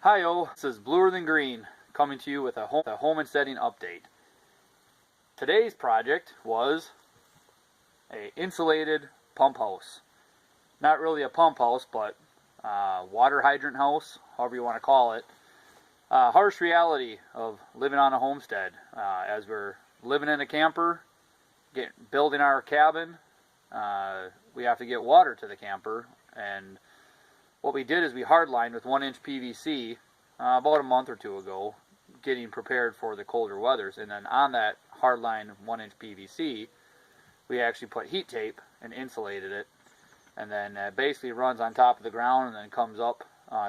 Hi-yo, this is Bluer Than Green coming to you with a Home-IN-Steading update. Today's project was a insulated pump house. Not really a pump house, but water hydrant house, however you want to call it. Harsh reality of living on a homestead. As we're living in a camper, building our cabin, we have to get water to the camper, and what we did is we hardlined with 1-inch PVC about a month or two ago, getting prepared for the colder weathers. And then on that hardline 1-inch PVC, we actually put heat tape and insulated it. And then basically runs on top of the ground and then comes up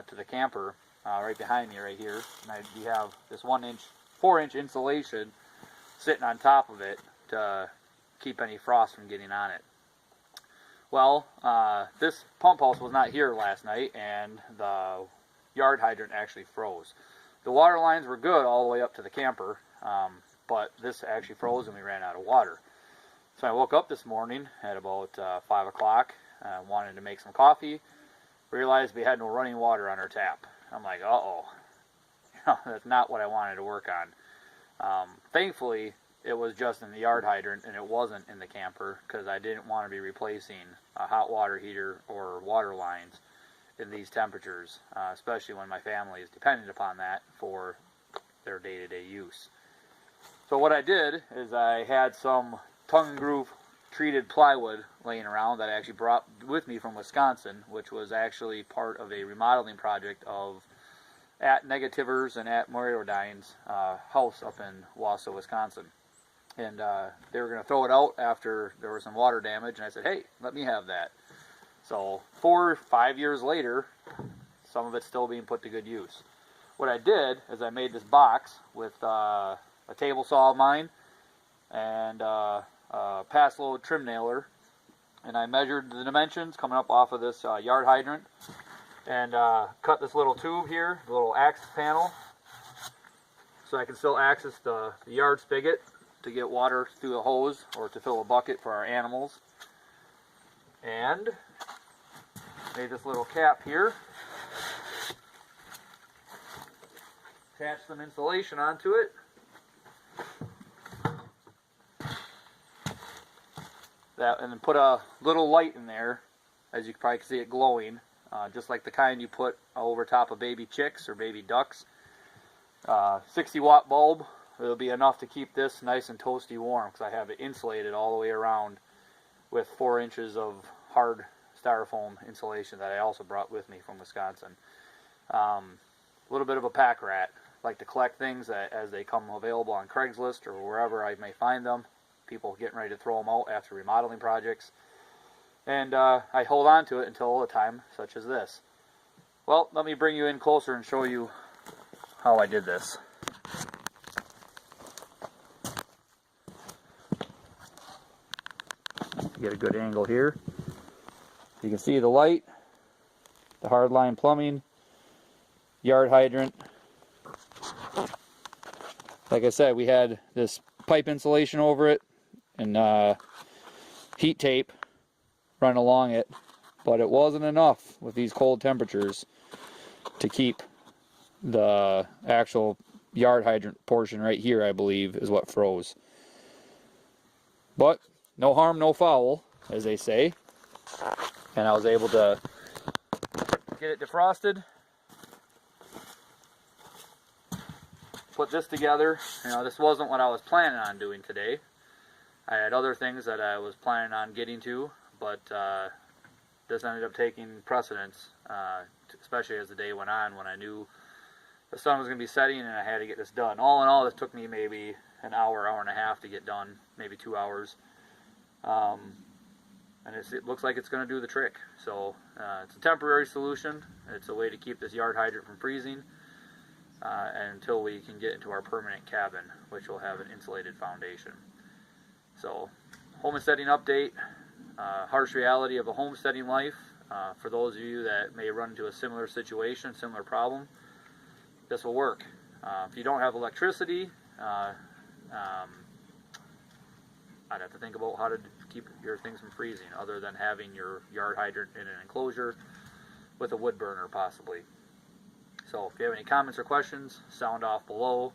to the camper right behind me right here. And we have this 4-inch insulation sitting on top of it to keep any frost from getting on it. Well, this pump house was not here last night, and the yard hydrant actually froze. The water lines were good all the way up to the camper, but this actually froze and we ran out of water. So I woke up this morning at about 5 o'clock, wanted to make some coffee, realized we had no running water on our tap. I'm like, uh-oh, that's not what I wanted to work on. Thankfully, it was just in the yard hydrant and it wasn't in the camper, because I didn't want to be replacing a hot water heater or water lines in these temperatures, especially when my family is dependent upon that for their day-to-day use. So what I did is I had some tongue and groove treated plywood laying around that I actually brought with me from Wisconsin, which was actually part of a remodeling project at Negativers and at Moriodine's house up in Wausau, Wisconsin. And they were going to throw it out after there was some water damage, and I said, hey, let me have that. So 4 or 5 years later, some of it's still being put to good use. What I did is I made this box with a table saw of mine and a pass load trim nailer, and I measured the dimensions coming up off of this yard hydrant, and cut this little tube here, the little access panel, so I can still access the yard spigot to get water through a hose or to fill a bucket for our animals. And made this little cap here, attach some insulation onto it, and then put a little light in there, as you can probably see it glowing, just like the kind you put over top of baby chicks or baby ducks. 60-watt bulb. It'll be enough to keep this nice and toasty warm, because I have it insulated all the way around with 4 inches of hard styrofoam insulation that I also brought with me from Wisconsin. A little bit of a pack rat. Like to collect things as they come available on Craigslist or wherever I may find them. People getting ready to throw them out after remodeling projects. And I hold on to it until a time such as this. Well, let me bring you in closer and show you how I did this. Get a good angle here. You can see the light, the hardline plumbing, yard hydrant. Like I said, we had this pipe insulation over it and heat tape run along it, but it wasn't enough with these cold temperatures to keep the actual yard hydrant portion right here, I believe, is what froze. But no harm, no foul, as they say. And I was able to get it defrosted, put this together. This wasn't what I was planning on doing today. I had other things that I was planning on getting to, but this ended up taking precedence, especially as the day went on, when I knew the sun was going to be setting and I had to get this done. All in all, this took me maybe an hour, hour and a half to get done, maybe 2 hours. And it looks like it's going to do the trick. So it's a temporary solution. It's a way to keep this yard hydrant from freezing until we can get into our permanent cabin, which will have an insulated foundation. So, homesteading update, harsh reality of a homesteading life. For those of you that may run into a similar situation, similar problem, this will work. If you don't have electricity, I'd have to think about how to keep your things from freezing, other than having your yard hydrant in an enclosure with a wood burner possibly. So if you have any comments or questions, sound off below.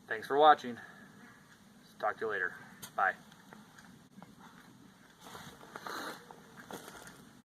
Thanks for watching. Talk to you later. Bye.